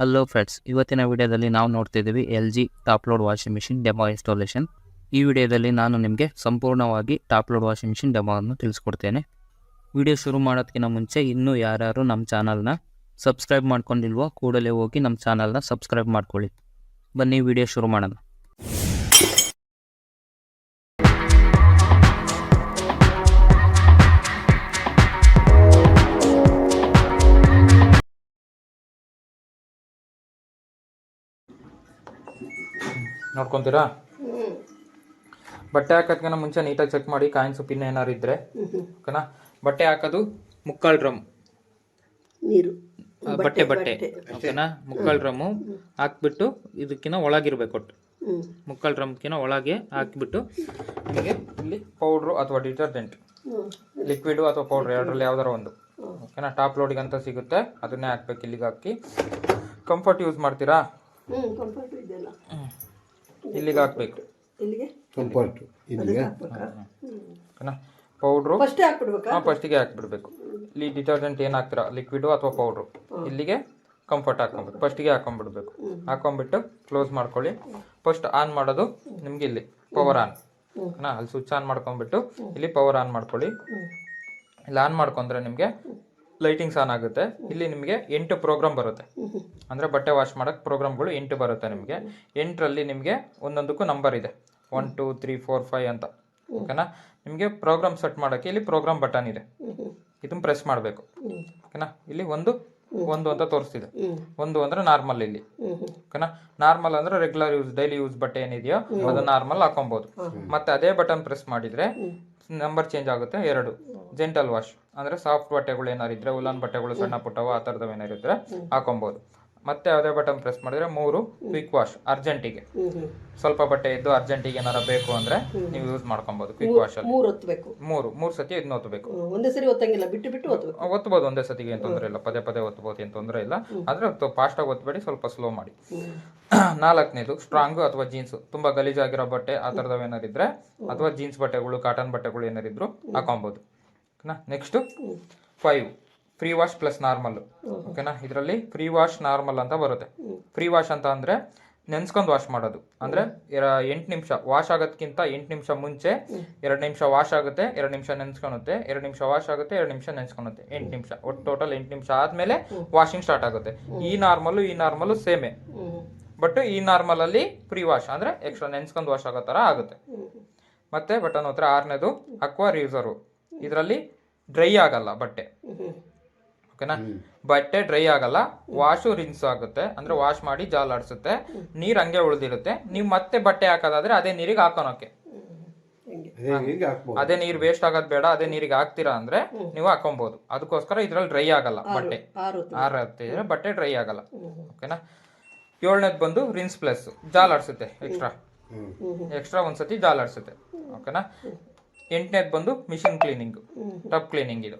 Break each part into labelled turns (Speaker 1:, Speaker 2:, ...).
Speaker 1: Hello friends, ಇವತ್ತಿನ ವಿಡಿಯೋದಲ್ಲಿ ನಾವು ನೋಡ್ತಿದ್ದೀವಿ L G top load washing machine demo installation. ಈ ವಿಡಿಯೋದಲ್ಲಿ ನಾನು ನಿಮಗೆ ಸಂಪೂರ್ಣವಾಗಿ ಟಾಪ್ ಲೋಡ್ ವಾಷಿಂಗ್ ಮಿಷಿನ್ ಡೆಮೋವನ್ನು ತಿಳಿಸ್ಕೊಡ್ತೇನೆ. ವಿಡಿಯೋ ಶುರು ಮಾಡೋದಕ್ಕಿಂತ ಮುಂಚೆ ಇನ್ನೂ ಯಾರ್ಯಾರು ನಮ್ಮ ಚಾನಲ್ನ ಸಬ್ಸ್ಕ್ರೈಬ್ ಮಾಡ್ಕೊಂಡಿಲ್ವೋ ಕೂಡಲೇ ಹೋಗಿ ನಮ್ಮ ಚಾನಲ್ನ ಸಬ್ಸ್ಕ್ರೈಬ್ ಮಾಡ್ಕೊಳ್ಳಿ. ಬನ್ನಿ ವಿಡಿಯೋ ಶುರು ಮಾಡೋಣ.
Speaker 2: ನೋಡ್ಕೊತೀರಾ? ಬಟ್ಟೆ ಹಾಕೋದ್ಕಿಂತ ಮುಂಚೆ ನೀಟಾಗಿ ಚೆಕ್ ಮಾಡಿ ಕಾಯಿನ್ಸು ಪಿನ್ ಏನಾರು ಇದ್ರೆ. ಓಕೆನಾ? ಬಟ್ಟೆ ಹಾಕೋದು ಮುಕ್ಕಾಲು ಡ್ರಮ್
Speaker 3: ನೀರು,
Speaker 2: ಬಟ್ಟೆ ಓಕೆನಾ? ಮುಕ್ಕಾಲು ಡ್ರಮ್ಮು ಹಾಕ್ಬಿಟ್ಟು ಇದಕ್ಕಿಂತ ಒಳಗಿರ್ಬೇಕು. ಒಟ್ಟು ಮುಕ್ಕಾಲು ಡ್ರಮ್ಕಿಂತ ಒಳಗೆ ಹಾಕಿಬಿಟ್ಟು ನಿಮಗೆ ಇಲ್ಲಿ ಪೌಡ್ರು ಅಥವಾ ಡಿಟರ್ಜೆಂಟ್, ಲಿಕ್ವಿಡು ಅಥವಾ ಪೌಡ್ರ್ ಎರಡರಲ್ಲಿ ಯಾವ್ದಾರ ಒಂದು. ಓಕೆನಾ? ಟಾಪ್ ಲೋಡಿಗೆ ಅಂತ ಸಿಗುತ್ತೆ, ಅದನ್ನೇ ಹಾಕ್ಬೇಕು. ಇಲ್ಲಿಗೆ ಹಾಕಿ ಕಂಫರ್ಟ್ ಯೂಸ್ ಮಾಡ್ತೀರಾ? ಇಲ್ಲಿಗೆ ಹಾಕ್ಬೇಕು. ಪೌಡ್ರು ಫಸ್ಟಿಗೆ ಹಾಕ್ಬಿಡ್ಬೇಕು. ಇಲ್ಲಿ ಡಿಟರ್ಜೆಂಟ್ ಏನು ಹಾಕ್ತೀರಾ, ಲಿಕ್ವಿಡು ಅಥವಾ ಪೌಡ್ರು, ಇಲ್ಲಿಗೆ ಕಂಫರ್ಟ್ ಹಾಕ್ಕೊಬೇಕು. ಫಸ್ಟಿಗೆ ಹಾಕೊಂಡ್ಬಿಡ್ಬೇಕು. ಹಾಕೊಂಡ್ಬಿಟ್ಟು ಕ್ಲೋಸ್ ಮಾಡ್ಕೊಳ್ಳಿ. ಫಸ್ಟ್ ಆನ್ ಮಾಡೋದು ನಿಮ್ಗೆ ಇಲ್ಲಿ ಪವರ್ ಆನ್. ಓಕೆನಾ? ಅಲ್ಲಿ ಸ್ವಿಚ್ ಆನ್ ಮಾಡ್ಕೊಂಡ್ಬಿಟ್ಟು ಇಲ್ಲಿ ಪವರ್ ಆನ್ ಮಾಡ್ಕೊಳ್ಳಿ. ಇಲ್ಲಿ ಆನ್ ಮಾಡ್ಕೊಂಡ್ರೆ ನಿಮಗೆ ಲೈಟಿಂಗ್ಸ್ ಆನ್ ಆಗುತ್ತೆ. ಇಲ್ಲಿ ನಿಮಗೆ 8 ಪ್ರೋಗ್ರಾಮ್ ಬರುತ್ತೆ. ಅಂದರೆ ಬಟ್ಟೆ ವಾಶ್ ಮಾಡೋಕ್ಕೆ ಪ್ರೋಗ್ರಾಮ್ಗಳು 8 ಬರುತ್ತೆ ನಿಮಗೆ. 8ರಲ್ಲಿ ನಿಮಗೆ ಒಂದೊಂದಕ್ಕೂ ನಂಬರ್ ಇದೆ, 1 2 3 4 5 ಅಂತ. ಓಕೆನಾ? ನಿಮಗೆ ಪ್ರೋಗ್ರಾಮ್ ಸೆಟ್ ಮಾಡೋಕ್ಕೆ ಇಲ್ಲಿ ಪ್ರೋಗ್ರಾಮ್ ಬಟನ್ ಇದೆ, ಇದನ್ನು ಪ್ರೆಸ್ ಮಾಡಬೇಕು. ಓಕೆನಾ? ಇಲ್ಲಿ ಒಂದು ಅಂತ ತೋರಿಸ್ತಿದೆ. ಒಂದು ಅಂದರೆ ನಾರ್ಮಲ್. ಇಲ್ಲಿ ಓಕೆನಾ? ನಾರ್ಮಲ್ ಅಂದರೆ ರೆಗ್ಯುಲರ್ ಯೂಸ್, ಡೈಲಿ ಯೂಸ್ ಬಟ್ಟೆ ಏನಿದೆಯೋ ಅದು ನಾರ್ಮಲ್ ಹಾಕೊಬೋದು. ಮತ್ತೆ ಅದೇ ಬಟನ್ ಪ್ರೆಸ್ ಮಾಡಿದರೆ ನಂಬರ್ ಚೇಂಜ್ ಆಗುತ್ತೆ. 2 ಜೆಂಟಲ್ ವಾಶ್ ಅಂದರೆ ಸಾಫ್ಟ್ ಬಟ್ಟೆಗಳು ಏನಾರಿದ್ರೆ, ಉಲಾನ್ ಬಟ್ಟೆಗಳು ಸಣ್ಣ ಪುಟ್ಟವು ಆ ಥರದವು ಏನಾರಿದ್ರೆ ಹಾಕೊಬೋದು. ಮತ್ತೆ ಅದೇ ಬಟನ್ ಪ್ರೆಸ್ ಮಾಡಿದ್ರೆ 3 ಕ್ವಿಕ್ ವಾಶ್, ಅರ್ಜೆಂಟಿಗೆ ಸ್ವಲ್ಪ ಬಟ್ಟೆ ಇದ್ದು ಅರ್ಜೆಂಟಿಗೆ ಏನಾರ ಬೇಕು ಅಂದ್ರೆ ನೀವು ಯೂಸ್ ಮಾಡ್ಕೊಬೋದು. ಕ್ವಿಕ್ ವಾಶ್ ಅಲ್ಲಿ ಮೂರು ಸತಿ ಇದನ್ನ ಒತ್ತಬೇಕು.
Speaker 3: ಒಂದೇ ಸರಿ ಒತ್ತಂಗಿಲ್ಲ, ಬಿಟ್ಟು
Speaker 2: ಒತ್ತಬಹುದು. ಒಂದೇ ಸತಿಗೆ ಏನು ತೊಂದರೆ ಇಲ್ಲ, ಪದೇ ಒತ್ತಬಹುದು, ಏನು ತೊಂದರೆ ಇಲ್ಲ. ಆದ್ರೆ ಫಾಸ್ಟ್ ಆಗಿ ಒತ್ತಬೇಡಿ, ಸ್ವಲ್ಪ ಸ್ಲೋ ಮಾಡಿ. 4ನೇದು ಸ್ಟ್ರಾಂಗ್ ಅಥವಾ ಜೀನ್ಸ್, ತುಂಬಾ ಗಲೀಜಾಗಿರೋ ಬಟ್ಟೆ ಆ ಥರದವು ಏನಾರಿದ್ರೆ, ಅಥವಾ ಜೀನ್ಸ್ ಬಟ್ಟೆಗಳು, ಕಾಟನ್ ಬಟ್ಟೆಗಳು ಏನಾರಿದ್ರು ಹಾಕೊಬೋದು. ಓಕೆನಾ? Next 5 free wash plus normal. ಓಕೆನಾ? ಇದರಲ್ಲಿ ಫ್ರೀ ವಾಶ್ ನಾರ್ಮಲ್ ಅಂತ ಬರುತ್ತೆ. ಫ್ರೀ ವಾಶ್ ಅಂತ ಅಂದರೆ ನೆನ್ಸ್ಕೊಂಡು ವಾಶ್ ಮಾಡೋದು. ಅಂದರೆ 8 ನಿಮಿಷ ವಾಶ್ ಆಗೋದಕ್ಕಿಂತ 8 ನಿಮಿಷ ಮುಂಚೆ 2 ನಿಮಿಷ ವಾಶ್ ಆಗುತ್ತೆ, 2 ನಿಮಿಷ ನೆನ್ಸ್ಕೊಳುತ್ತೆ, 2 ನಿಮಿಷ ವಾಶ್ ಆಗುತ್ತೆ, 2 ನಿಮಿಷ ನೆನ್ಸ್ಕೊಳುತ್ತೆ. 8 ನಿಮಿಷ ಒಟ್ಟು ಟೋಟಲ್ 8 ನಿಮಿಷ ಆದಮೇಲೆ ವಾಷಿಂಗ್ ಸ್ಟಾರ್ಟ್ ಆಗುತ್ತೆ. ಈ ನಾರ್ಮಲು ಸೇಮೇ, ಬಟ್ ಈ ನಾರ್ಮಲಲ್ಲಿ ಫ್ರೀ ವಾಶ್ ಅಂದರೆ ಎಕ್ಸ್ಟ್ರಾ ನೆನ್ಸ್ಕೊಂಡು ವಾಶ್ ಆಗೋ ಥರ ಆಗುತ್ತೆ. ಮತ್ತೆ ಬಟನ್ ಹತ್ರ 6ನೇದು ಅಕ್ವಾ ರಿಯೂಸರು. ಇದರಲ್ಲಿ ಡ್ರೈ ಆಗಲ್ಲ ಬಟ್ಟೆ. ಓಕೆನಾ? ಬಟ್ಟೆ ಡ್ರೈ ಆಗಲ್ಲ, ವಾಶು ರಿನ್ಸ್ ಆಗುತ್ತೆ. ಅಂದ್ರೆ ವಾಶ್ ಮಾಡಿ ಜಾಲಾಡಿಸುತ್ತೆ, ನೀರು ಹಂಗೆ ಉಳಿದಿರುತ್ತೆ. ನೀವು ಮತ್ತೆ ಬಟ್ಟೆ ಹಾಕೋದಾದ್ರೆ ಅದೇ ನೀರಿಗೆ ಹಾಕೋಣಕ್ಕೆ, ಅದೇ ನೀರು ವೇಸ್ಟ್ ಆಗೋದು ಬೇಡ, ಅದೇ ನೀರಿಗೆ ಹಾಕ್ತೀರಾ ಅಂದ್ರೆ ನೀವು ಹಾಕೊಬಹುದು. ಅದಕ್ಕೋಸ್ಕರ ಇದ್ರಲ್ಲಿ ಡ್ರೈ ಆಗಲ್ಲ ಬಟ್ಟೆ, ಆರುತ್ತೆ ಬಟ್ಟೆ ಡ್ರೈ ಆಗಲ್ಲ. ಓಕೆನಾ? 7ನೇದು ಬಂದು ರಿನ್ಸ್ ಪ್ಲಸ್, ಜಾಲಾಡಿಸುತ್ತೆ. ಎಕ್ಸ್ಟ್ರಾ ಒಂದ್ಸತಿ ಜಾಲಾಡಿಸುತ್ತೆ. ಓಕೆನಾ? 8ನೇದು ಬಂದು ಮಿಷಿನ್ ಕ್ಲೀನಿಂಗ್, ಟಬ್ ಕ್ಲೀನಿಂಗ್. ಇದು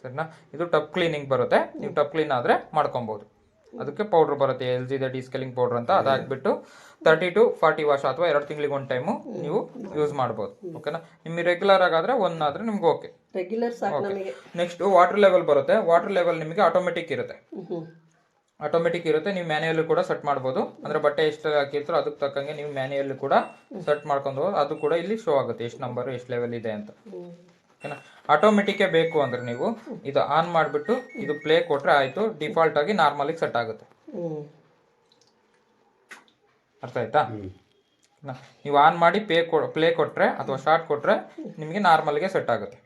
Speaker 2: ಸರಿನಾ? ಇದು ಟಬ್ ಕ್ಲೀನಿಂಗ್ ಬರುತ್ತೆ. ನೀವು ಟಬ್ ಕ್ಲೀನ್ ಆದರೆ ಮಾಡ್ಕೊಬೋದು. ಅದಕ್ಕೆ ಪೌಡ್ರ್ ಬರುತ್ತೆ, ಎಲ್ ಜಿ ಡಿಸ್ಕಲಿಂಗ್ ಪೌಡ್ರ್ ಅಂತ. ಅದು ಹಾಕ್ಬಿಟ್ಟು 30 to 40 ವಾಶ್ ಅಥವಾ 2 ತಿಂಗಳಿಗೆ ಒಂದು ಟೈಮು ನೀವು ಯೂಸ್ ಮಾಡ್ಬೋದು. ಓಕೆನಾ? ನಿಮಗೆ ರೆಗ್ಯುಲರ್ ಆಗಾದ್ರೆ ಆದರೆ ನಿಮ್ಗೆ ಓಕೆ. ನೆಕ್ಸ್ಟ್ ವಾಟರ್ ಲೆವೆಲ್ ಬರುತ್ತೆ. ವಾಟರ್ ಲೆವೆಲ್ ನಿಮಗೆ ಆಟೋಮೆಟಿಕ್ ಇರುತ್ತೆ. ನೀವು ಮ್ಯಾನ್ಯುಯಲ್ ಕೂಡ ಸೆಟ್ ಮಾಡ್ಬೋದು. ಅಂದ್ರೆ ಬಟ್ಟೆ ಎಷ್ಟು ಹಾಕಿರ್ತಾರೋ ಅದಕ್ಕೆ ತಕ್ಕಂಗೆ ನೀವು ಮ್ಯಾನ್ಯುಯಲ್ ಕೂಡ ಸೆಟ್ ಮಾಡ್ಕೊಂಡು ಅದು ಕೂಡ ಇಲ್ಲಿ ಶೋ ಆಗುತ್ತೆ, ಎಷ್ಟು ನಂಬರ್ ಎಷ್ಟು ಲೆವೆಲ್ ಇದೆ ಅಂತ. ಓಕೆನಾ? ಆಟೋಮೆಟಿಕ್ಕೇ ಬೇಕು ಅಂದ್ರೆ ನೀವು ಇದು ಆನ್ ಮಾಡಿಬಿಟ್ಟು ಇದು ಪ್ಲೇ ಕೊಟ್ರೆ ಆಯ್ತು, ಡಿಫಾಲ್ಟ್ ಆಗಿ ನಾರ್ಮಲಿಗೆ ಸೆಟ್ ಆಗುತ್ತೆ. ಅರ್ಥ ಆಯ್ತಾ? ನೀವು ಆನ್ ಮಾಡಿ ಪ್ಲೇ ಕೊಟ್ರೆ ಅಥವಾ ಶಾರ್ಟ್ ಕೊಟ್ರೆ ನಿಮಗೆ ನಾರ್ಮಲ್ಗೆ ಸೆಟ್ ಆಗುತ್ತೆ.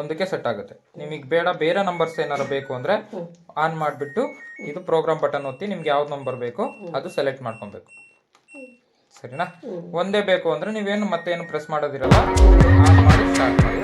Speaker 2: ಒಂದಕ್ಕೆ ಸೆಟ್ ಆಗುತ್ತೆ. ನಿಮಗೆ ಬೇರೆ ನಂಬರ್ಸ್ ಏನಾರು ಬೇಕು ಅಂದ್ರೆ ಆನ್ ಮಾಡಿಬಿಟ್ಟು ಇದು ಪ್ರೋಗ್ರಾಮ್ ಬಟನ್ ಒತ್ತಿ ನಿಮ್ಗೆ ಯಾವ್ದು ನಂಬರ್ ಬೇಕು ಅದು ಸೆಲೆಕ್ಟ್ ಮಾಡ್ಕೊಬೇಕು. ಸರಿನಾ? ಒಂದೇ ಬೇಕು ಅಂದ್ರೆ ನೀವೇನು ಮತ್ತೇನು ಪ್ರೆಸ್ ಮಾಡೋದಿರಲ್ಲ, ಆನ್ ಮಾಡಿ ಸ್ಟಾರ್ಟ್ ಮಾಡಿ